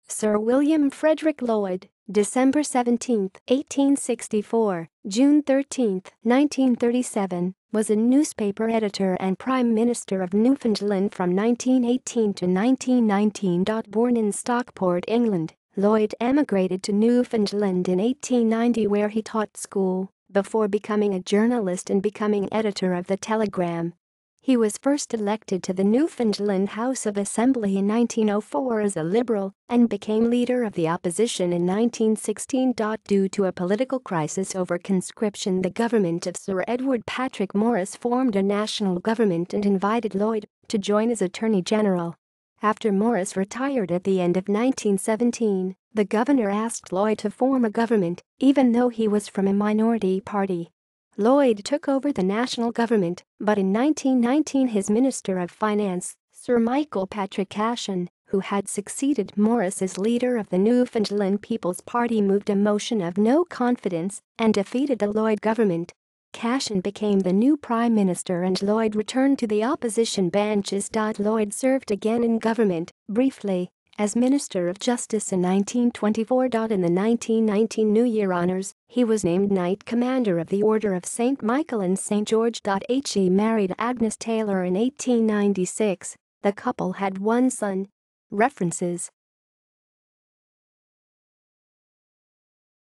Sir William Frederick Lloyd, December 17, 1864, June 13, 1937, was a newspaper editor and Prime Minister of Newfoundland from 1918 to 1919. Born in Stockport, England, Lloyd emigrated to Newfoundland in 1890 where he taught school, before becoming a journalist and becoming editor of the Telegram. He was first elected to the Newfoundland House of Assembly in 1904 as a Liberal and became leader of the opposition in 1916. Due to a political crisis over conscription, the government of Sir Edward Patrick Morris formed a national government and invited Lloyd to join as Attorney General. After Morris retired at the end of 1917, the governor asked Lloyd to form a government, even though he was from a minority party. Lloyd took over the national government, but in 1919 his Minister of Finance, Sir Michael Patrick Cashin, who had succeeded Morris as leader of the Newfoundland People's Party, moved a motion of no confidence and defeated the Lloyd government. Cashin became the new Prime Minister and Lloyd returned to the opposition benches. Lloyd served again in government, briefly, as Minister of Justice in 1924. In the 1919 New Year honours, he was named Knight Commander of the Order of St. Michael and St. George. He married Agnes Taylor in 1896. The couple had one son. References